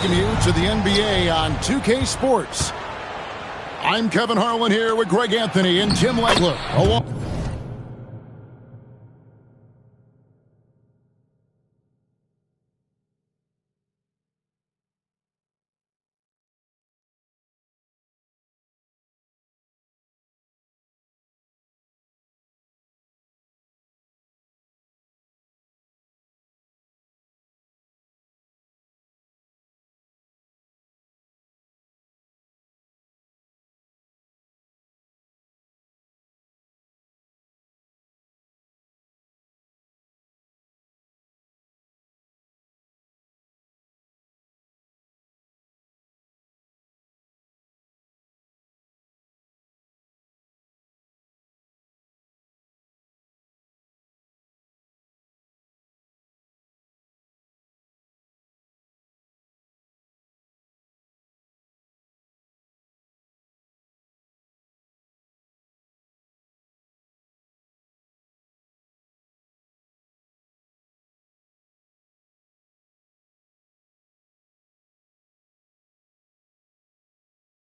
welcome you to the NBA on 2K Sports. I'm Kevin Harlan here with Greg Anthony and Tim Legler.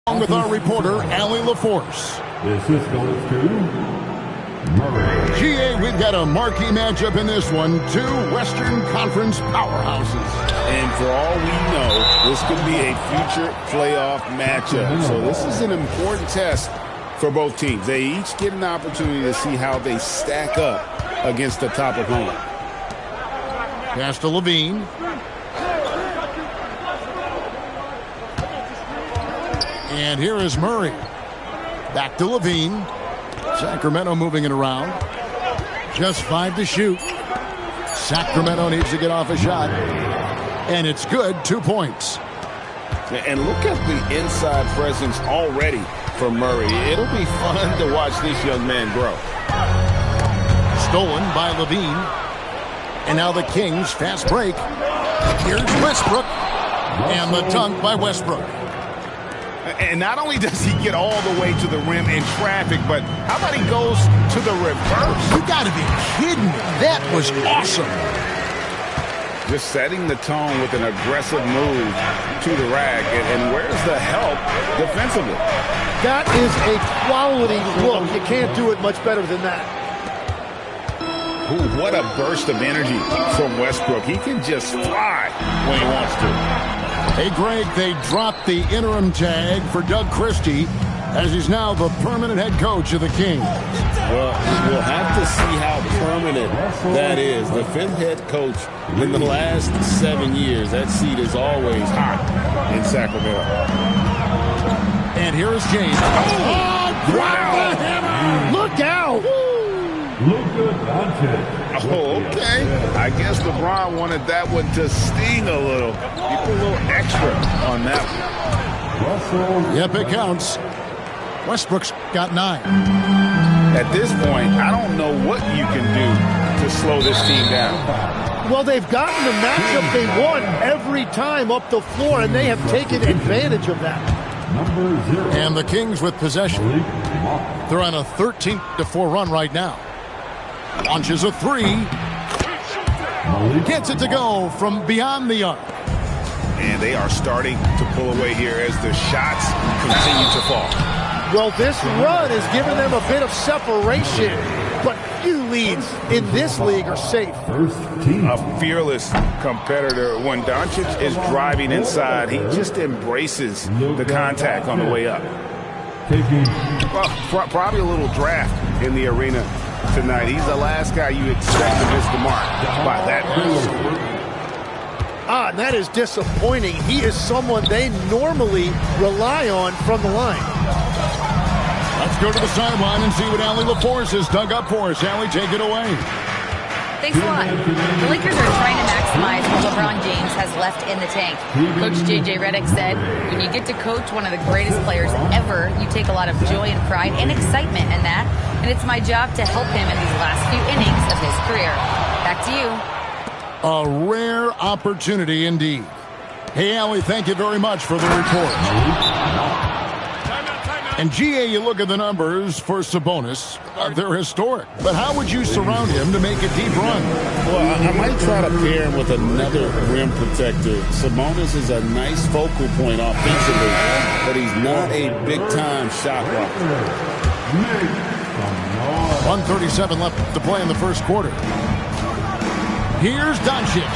Along with our reporter, Allie LaForce. This is going to Murray. GA, we've got a marquee matchup in this one. Two Western Conference powerhouses. And for all we know, this could be a future playoff matchup. So this is an important test for both teams. They each get an opportunity to see how they stack up against the top opponent. Pass to Levine. And here is Murray. Back to Levine. Sacramento moving it around. Just 5 to shoot. Sacramento needs to get off a shot. And it's good, 2 points. And look at the inside presence already for Murray. It'll be fun to watch this young man grow. Stolen by Levine. And now the Kings, fast break. Here's Westbrook. And the dunk by Westbrook. And not only does he get all the way to the rim in traffic, but how about he goes to the reverse? You got to be kidding me. That was awesome. Just setting the tone with an aggressive move to the rack. And where's the help defensively? That is a quality look. You can't do it much better than that. Ooh, what a burst of energy from Westbrook. He can just fly when he wants to. Hey, Greg, they dropped the interim tag for Doug Christie as he's now the permanent head coach of the Kings. Well, we'll have to see how permanent that is. The 5th head coach in the last 7 years. That seat is always hot in Sacramento. And here is James. Oh, wow! Look out! Luka Doncic. Oh, okay. I guess LeBron wanted that one to sting a little. You put a little extra on that one. Yep, it counts. Westbrook's got 9. At this point, I don't know what you can do to slow this team down. Well, they've gotten the matchup they want every time up the floor, and they have taken advantage of that. And the Kings with possession. They're on a 13-4 run right now. Launches a 3. Gets it to go from beyond the arc. And they are starting to pull away here as the shots continue to fall. Well, this run is giving them a bit of separation, but few leads in this league are safe. A fearless competitor. When Doncic is driving inside, he just embraces the contact on the way up. Well, probably a little draft in the arena tonight. He's the last guy you expect to miss the mark by that much. And that is disappointing. He is someone they normally rely on from the line. Let's go to the sideline and see what Allie LaForce has dug up for us. Allie, take it away. Thanks a lot. The Lakers are trying to maximize what LeBron James has left in the tank. Coach J.J. Redick said, when you get to coach one of the greatest players ever, you take a lot of joy and pride and excitement in that. And it's my job to help him in these last few innings of his career. Back to you. A rare opportunity indeed. Hey, Allie, thank you very much for the report. And GA, you look at the numbers for Sabonis, they're historic. But how would you surround him to make a deep run? Well, I might try to pair him with another rim protector. Sabonis is a nice focal point offensively, but he's not a big-time shot blocker. 1:37 left to play in the first quarter. Here's Doncic.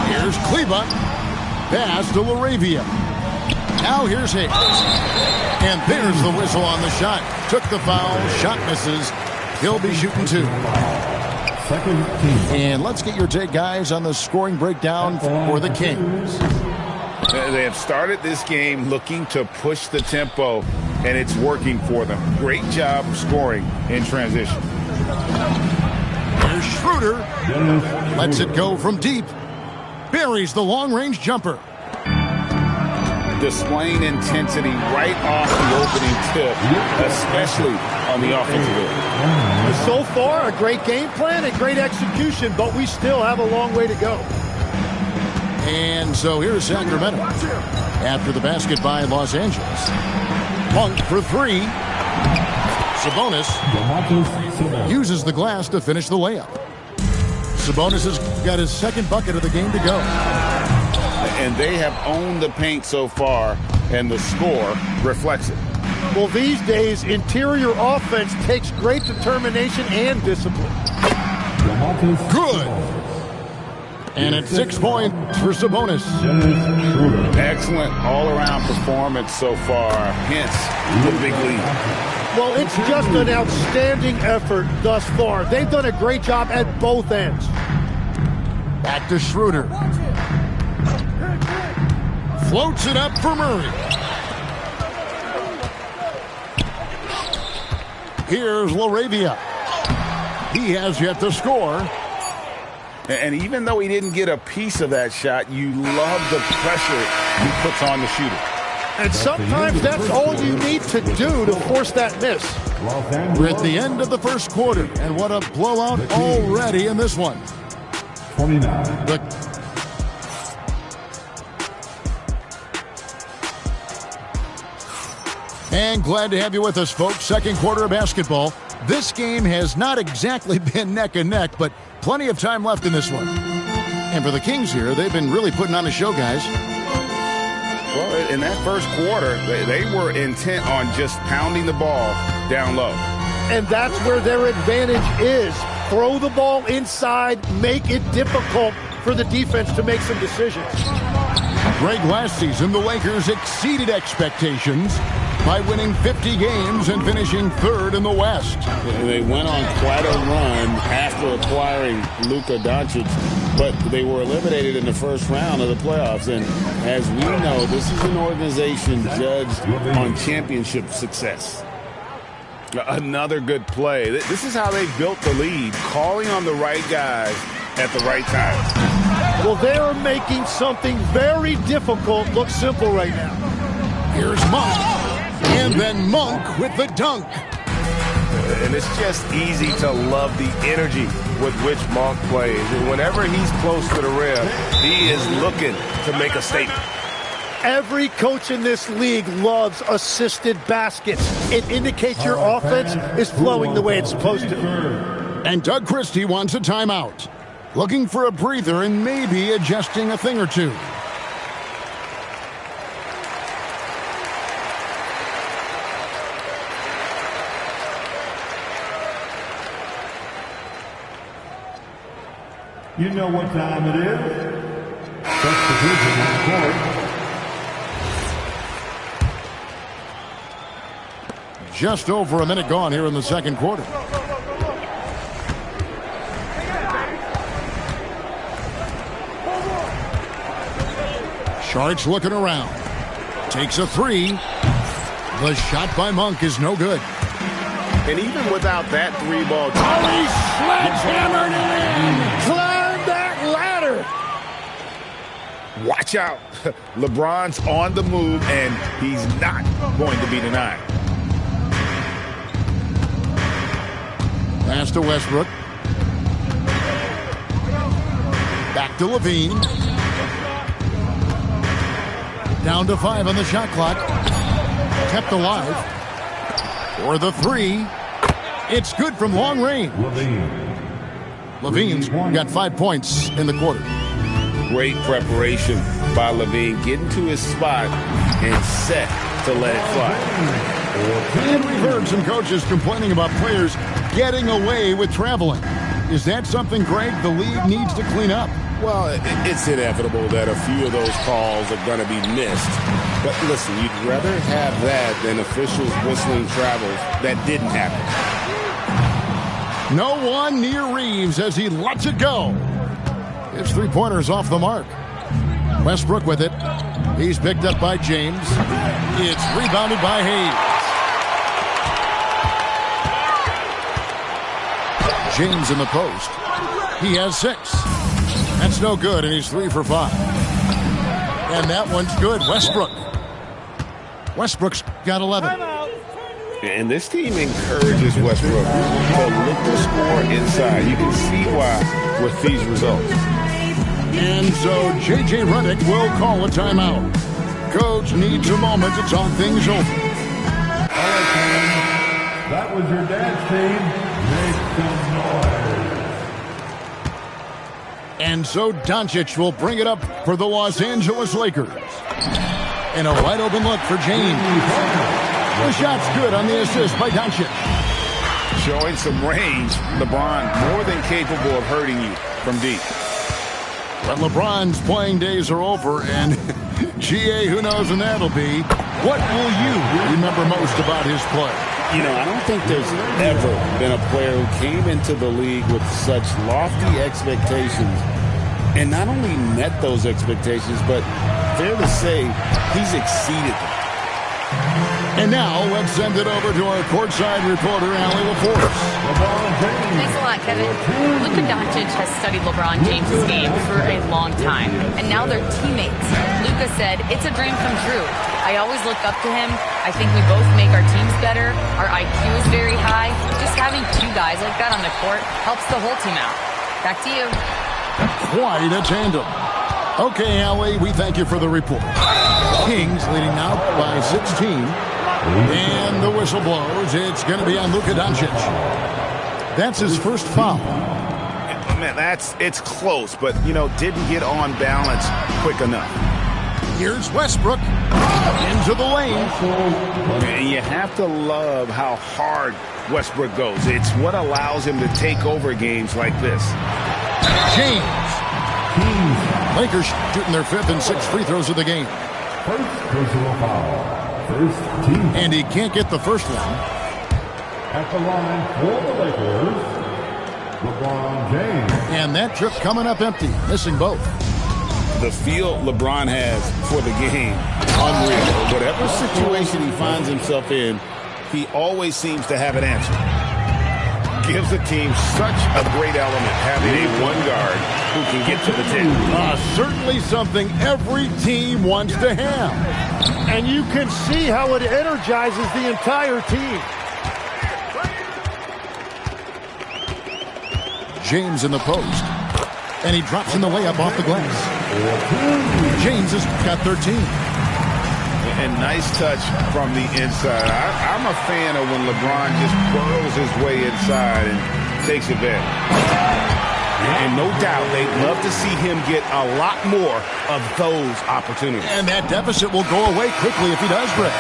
Here's Kleba. Pass to LaRavia. Now here's Hicks. And there's the whistle on the shot. Took the foul. Shot misses. He'll be shooting 2. And let's get your take, guys, on the scoring breakdown for the Kings. They have started this game looking to push the tempo, and it's working for them. Great job scoring in transition. Here's Schroeder. Lets it go from deep. Buries the long-range jumper. Displaying intensity right off the opening tip, especially on the offensive end. So far, a great game plan and great execution, but we still have a long way to go. And so here's Sacramento. After the basket by Los Angeles. Monk for 3. Sabonis uses the glass to finish the layup. Sabonis has got his second bucket of the game to go. And they have owned the paint so far, and the score reflects it. Well, these days, interior offense takes great determination and discipline. Good. And it's 6 points for Sabonis. Excellent all-around performance so far, hence the big lead. Well, it's just an outstanding effort thus far. They've done a great job at both ends. Back to Schroeder. Floats it up for Murray. Here's LaRavia. He has yet to score. And even though he didn't get a piece of that shot, you love the pressure he puts on the shooter. And sometimes that's all you need to do to force that miss. We're at the end of the first quarter, and what a blowout already in this one. 29. And glad to have you with us, folks. Second quarter of basketball. This game has not exactly been neck and neck, but plenty of time left in this one. And for the Kings here, they've been really putting on a show, guys. Well, in that first quarter, they were intent on just pounding the ball down low. And that's where their advantage is. Throw the ball inside, make it difficult for the defense to make some decisions. Greg, last season, the Lakers exceeded expectations by winning 50 games and finishing third in the West. They went on quite a run after acquiring Luka Doncic, but they were eliminated in the first round of the playoffs. And as we know, this is an organization judged on championship success. Another good play. This is how they built the lead, calling on the right guys at the right times. Well, they're making something very difficult look simple right now. Here's Monk. And then Monk with the dunk. And it's just easy to love the energy with which Monk plays. And whenever he's close to the rim, he is looking to make a statement. Every coach in this league loves assisted baskets. It indicates your offense is flowing the way it's supposed to. And Doug Christie wants a timeout. Looking for a breather and maybe adjusting a thing or two. You know what time it is. Substitution on the court. Just over a minute gone here in the second quarter. Sharks looking around. Takes a 3. The shot by Monk is no good. And even without that 3-ball, He sledgehammered it in. Climb that ladder. Watch out. LeBron's on the move, and he's not going to be denied. Pass to Westbrook. Back to Levine. Down to 5 on the shot clock. kept alive. For the three. It's good from long range. Levine's got 5 points in the quarter. Great preparation by Levine. Getting to his spot and set to let it fly. And we've heard some coaches complaining about players getting away with traveling. Is that something, Greg, the league needs to clean up? Well, it's inevitable that a few of those calls are going to be missed. But listen, you'd rather have that than officials whistling travels that didn't happen. No one near Reeves as he lets it go. His three-pointer's off the mark. Westbrook with it. He's picked up by James. It's rebounded by Hayes. James in the post. He has 6. That's no good, and he's 3 for 5. And that one's good. Westbrook's got 11. And this team encourages Westbrook to look to score inside. You can see why with these results. And so J.J. Redick will call a timeout. Coach needs a moment to talk things over. All right, fans. That was your dance team. Make some noise. And so Doncic will bring it up for the Los Angeles Lakers. And a wide open look for James. The shot's good on the assist by Doncic. Showing some range, LeBron more than capable of hurting you from deep. But LeBron's playing days are over, and GA, who knows when that'll be. What will you remember most about his play? You know, I don't think there's ever been a player who came into the league with such lofty expectations and not only met those expectations, but fair to say, he's exceeded them. And now, let's send it over to our courtside reporter, Allie LaForce. Thanks a lot, Kevin. Luka Doncic has studied LeBron James' game for a long time, and now they're teammates. Luka said, "It's a dream come true. I always look up to him. I think we both make our teams better. Our IQ is very high. Just having 2 guys like that on the court helps the whole team out." Back to you. Quite a tandem. Okay, Allie, we thank you for the report. Kings leading now by 16. And the whistle blows. It's going to be on Luka Doncic. That's his first foul. Man, it's close, but, didn't get on balance quick enough. Here's Westbrook into the lane. And you have to love how hard Westbrook goes. It's what allows him to take over games like this. James. Lakers shooting their 5th and 6th free throws of the game. First personal foul. First team. And he can't get the first one. At the line for the Lakers, LeBron James. And that trip coming up empty, missing both. The feel LeBron has for the game, unreal. Whatever situation he finds himself in, he always seems to have an answer. Gives the team such a great element, having a one guard who can get to the 10. Certainly something every team wants to have. And you can see how it energizes the entire team. James in the post. And he drops in the layup off the glass. James has got 13. And nice touch from the inside. I'm a fan of when LeBron just burrows his way inside and takes advantage. And no doubt they'd love to see him get a lot more of those opportunities. And that deficit will go away quickly if he does, Brett.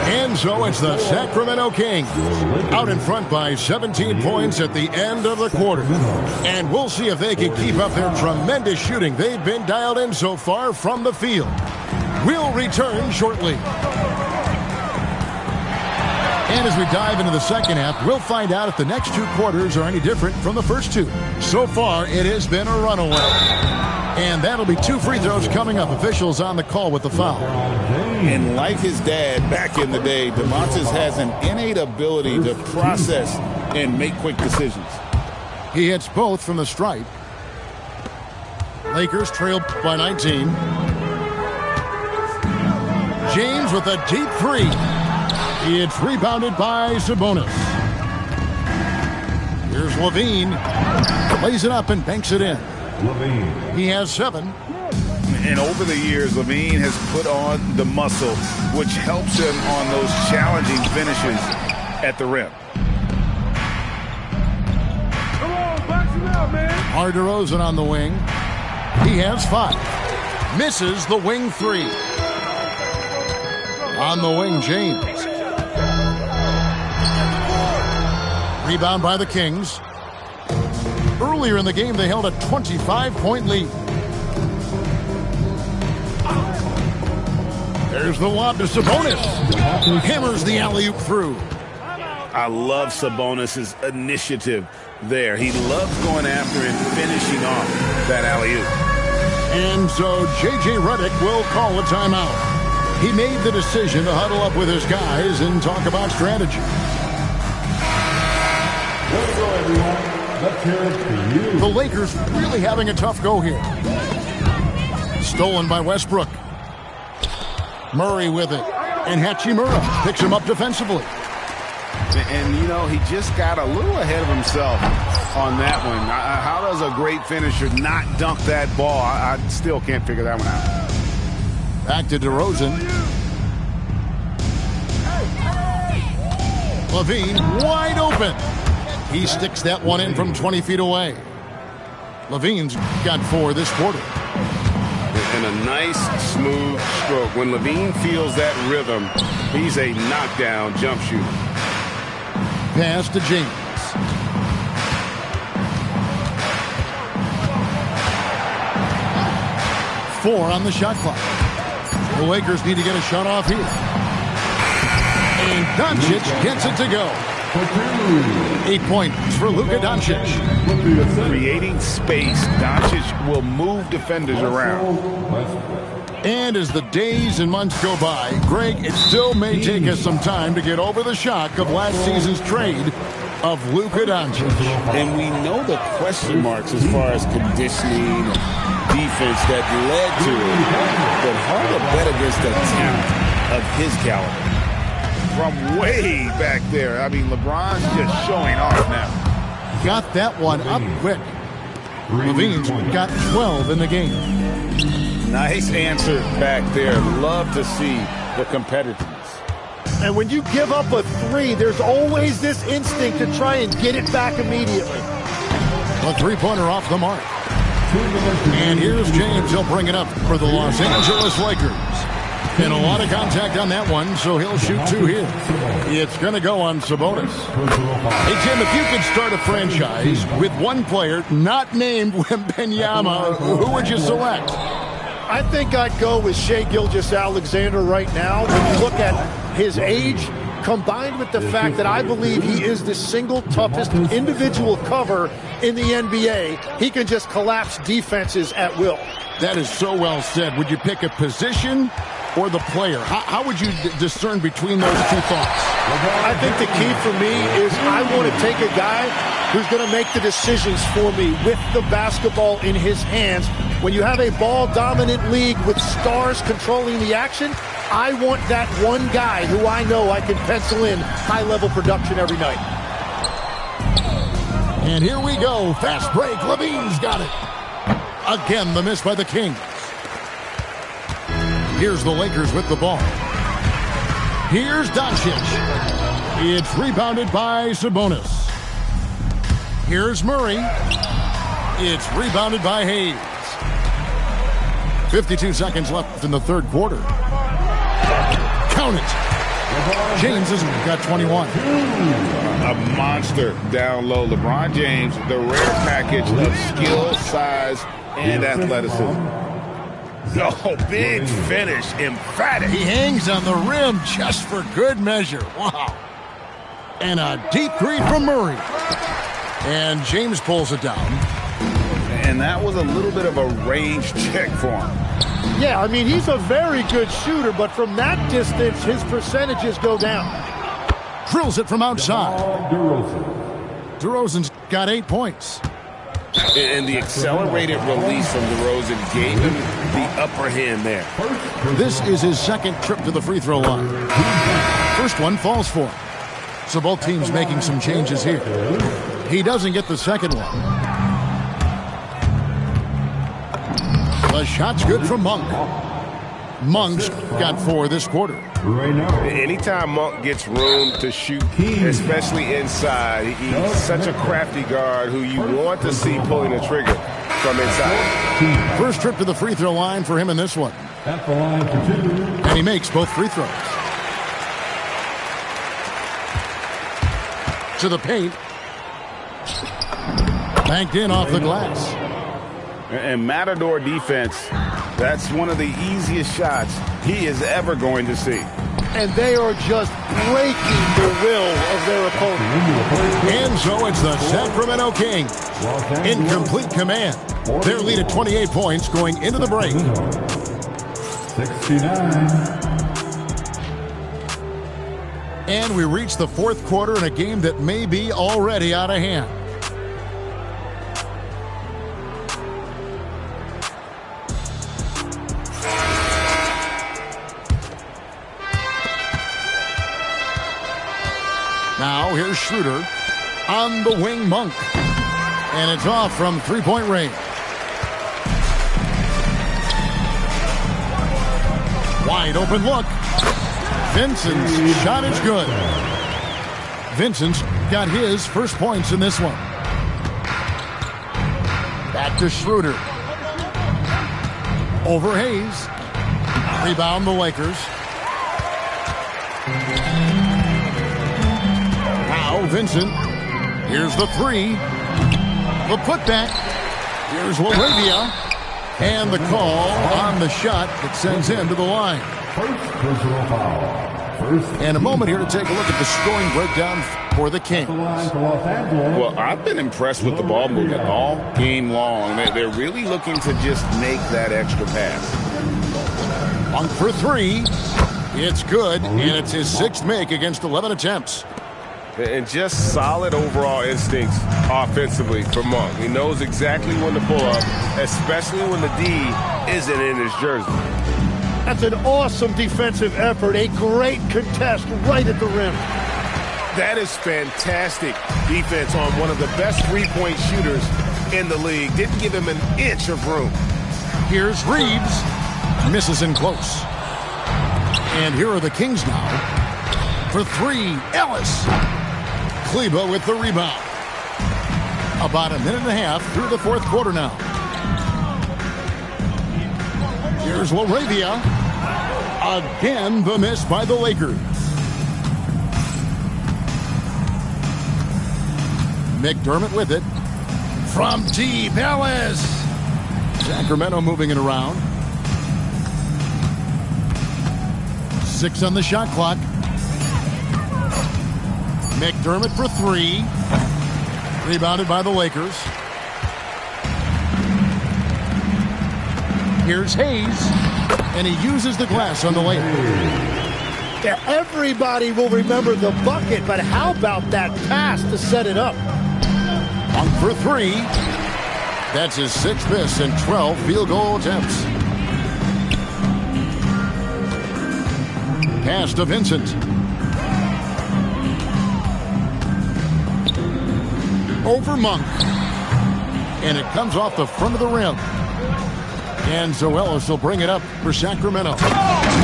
And so it's the Sacramento Kings out in front by 17 points at the end of the quarter. And we'll see if they can keep up their tremendous shooting they've been dialed in so far from the field. We'll return shortly. And as we dive into the second half, we'll find out if the next 2 quarters are any different from the first 2. So far, it has been a runaway. And that'll be 2 free throws coming up. Officials on the call with the foul. And like his dad back in the day, DeMontis has an innate ability to process and make quick decisions. He hits both from the stripe. Lakers trail by 19. James with a deep 3. It's rebounded by Sabonis. Here's Levine. Lays it up and banks it in. He has 7. And over the years, LaVine has put on the muscle, which helps him on those challenging finishes at the rim. Come on, box him out, man. DeMar DeRozan on the wing. He has 5. Misses the wing 3. On the wing, James. Rebound by the Kings. Earlier in the game, they held a 25-point lead. There's the lob to Sabonis. Hammers the alley-oop through. I love Sabonis' initiative there. He loves going after and finishing off that alley-oop. And so J.J. Redick will call a timeout. He made the decision to huddle up with his guys and talk about strategy. Let's go, everyone. Let's hear it for you. The Lakers really having a tough go here. Stolen by Westbrook. Murray with it. And Hachimura picks him up defensively. And, you know, he just got a little ahead of himself on that one. How does a great finisher not dunk that ball? I still can't figure that one out. Back to DeRozan. LaVine wide open. He sticks that one in from 20 feet away. LaVine's got 4 this quarter. And a nice, smooth stroke. When LaVine feels that rhythm, he's a knockdown jump shooter. Pass to James. Four on the shot clock. The Lakers need to get a shot off here. And Doncic gets it to go. 8 points for Luka Doncic. Creating space, Doncic will move defenders around. And as the days and months go by, Greg, it still may take us some time to get over the shock of last season's trade of Luka Doncic. And we know the question marks as far as conditioning and defense that led to it. But hard to bet against the talent of his caliber. From way back there. I mean, LeBron's just showing off now. Got that one up quick. LaVine's got 12 in the game. Nice answer back there. Love to see the competitiveness. And when you give up a 3, there's always this instinct to try and get it back immediately. A 3-pointer off the mark. And here's James. He'll bring it up for the Los Angeles Lakers. And a lot of contact on that one, so he'll shoot 2 here. It's going to go on Sabonis. Hey, Jim, if you could start a franchise with one player not named Wembanyama, who would you select? I think I'd go with Shai Gilgeous-Alexander right now. When you look at his age, combined with the fact that I believe he is the single toughest individual cover in the NBA, he can just collapse defenses at will. That is so well said. Would you pick a position or the player? How would you discern between those two thoughts? I think the key for me is I want to take a guy who's going to make the decisions for me with the basketball in his hands. When you have a ball-dominant league with stars controlling the action, I want that one guy who I know I can pencil in high-level production every night. And here we go. Fast break. LaVine's got it. Again, the miss by the Kings. Here's the Lakers with the ball. Here's Doncic. It's rebounded by Sabonis. Here's Murray. It's rebounded by Hayes. 52 seconds left in the third quarter. Count it. James has got 21. A monster down low. LeBron James, the rare package of skill, size, and athleticism. Oh, big finish, emphatic. He hangs on the rim just for good measure. Wow. And a deep three from Murray. And James pulls it down. And that was a little bit of a range check for him. Yeah, I mean, he's a very good shooter, but from that distance, his percentages go down. Drills it from outside. DeRozan's got 8 points. And the accelerated release from DeRozan gave him the upper hand there. This is his second trip to the free throw line. First one falls for him. So both teams making some changes here. He doesn't get the second one. The shot's good from Monk. Monk's got 4 this quarter. Anytime Monk gets room to shoot, especially inside, he's such a crafty guard who you want to see pulling the trigger from inside. First trip to the free throw line for him in this one. At the line for 2. And he makes both free throws. To the paint. Banked in off the glass. And Matador defense, that's one of the easiest shots he is ever going to see. And they are just breaking the will of their opponent. And so it's the Sacramento Kings in complete command. Their lead at 28 points going into the break. 69. And we reach the fourth quarter in a game that may be already out of hand. Now here's Schroeder on the wing, Monk. And it's off from three-point range. Wide open look. Vincent's shot is good. Vincent's got his first points in this one. Back to Schroeder. Over Hayes. Rebound the Lakers. Now Vincent. Here's the 3. The putback. Here's LaRavia. And the call on the shot that sends him to the line. Personal foul. And a moment here to take a look at the scoring breakdown for the Kings. Well, I've been impressed with the ball movement all game long. They're really looking to just make that extra pass. Monk for 3. It's good, and it's his 6th make against 11 attempts. And just solid overall instincts offensively for Monk. He knows exactly when to pull up, especially when the D isn't in his jersey. That's an awesome defensive effort. A great contest right at the rim. That is fantastic defense on one of the best three-point shooters in the league. Didn't give him an inch of room. Here's Reeves. Misses in close. And here are the Kings now. For 3, Ellis. Kleba with the rebound. About a minute and a half through the fourth quarter now. Here's LaRavia. Again, the miss by the Lakers. McDermott with it. From deep, Ellis. Sacramento moving it around. 6 on the shot clock. McDermott for 3. Rebounded by the Lakers. Here's Hayes. And he uses the glass on the layup. Yeah, everybody will remember the bucket, but how about that pass to set it up? Monk for 3. That's his 6th miss and 12 field goal attempts. Pass to Vincent. Over Monk. And it comes off the front of the rim. And Zoelis will bring it up for Sacramento.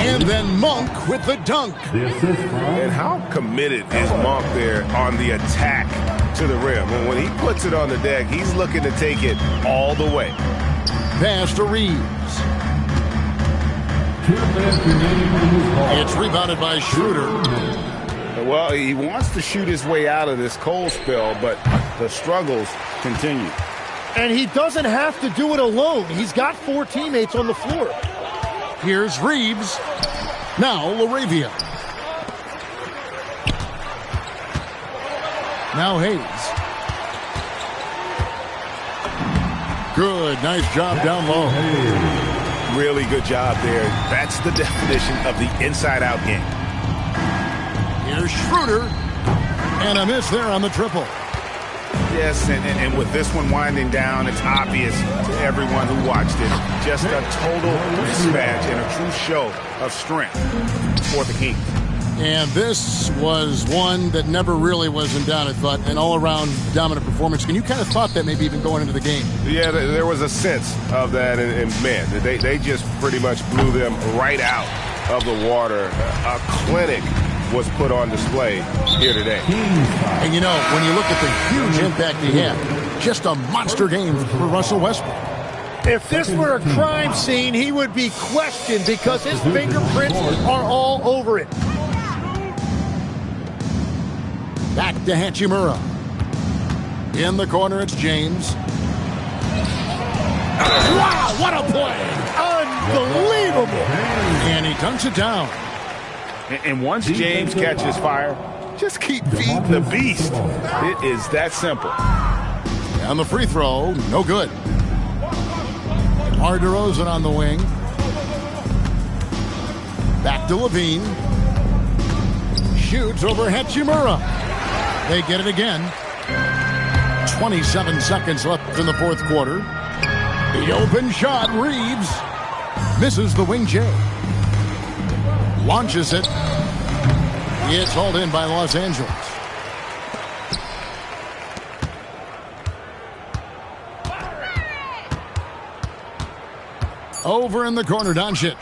And then Monk with the dunk. And how committed is Monk there on the attack to the rim? And when he puts it on the deck, he's looking to take it all the way. Pass to Reeves. It's rebounded by Schroeder. Well, he wants to shoot his way out of this cold spell, but the struggles continue. And he doesn't have to do it alone. He's got 4 teammates on the floor. Here's Reeves. Now LaRavia. Now Hayes. Good. Nice job down low. Really good job there. That's the definition of the inside-out game. Here's Schroeder. And a miss there on the triple. Yes, and with this one winding down, it's obvious to everyone who watched it. Just a total mismatch and a true show of strength for the Kings. And this was one that never really was in doubt, I thought, an all-around dominant performance. And you kind of thought that maybe even going into the game. Yeah, there was a sense of that, and man, they just pretty much blew them right out of the water. A clinic was put on display here today. And you know, when you look at the huge impact he had, just a monster game for Russell Westbrook. If this were a crime scene, he would be questioned because his fingerprints are all over it. Back to Hachimura. In the corner, it's James. Wow, what a play! Unbelievable! And he dunks it down. And once James catches fire, just keep feeding the beast. It is that simple. And the free throw, no good. DeMar DeRozan on the wing. Back to Levine. Shoots over Hachimura. They get it again. 27 seconds left in the fourth quarter. The open shot, Reeves. Misses the wing J. Launches it. It's hauled in by Los Angeles. Over in the corner, Doncic.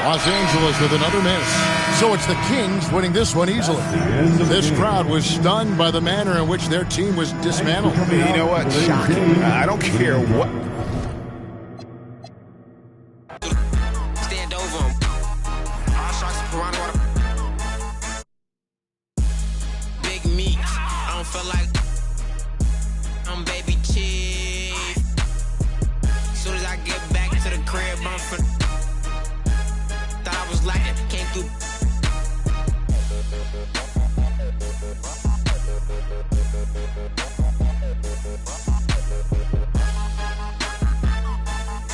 Los Angeles with another miss. So it's the Kings winning this one easily. This crowd was stunned by the manner in which their team was dismantled. You know what? Shocking. I don't care what. Stand over him. All shots of piranha water. Big meat. I don't feel like I'm baby chief. Soon as I get back to the crib, I'm thought I was lighting. Came through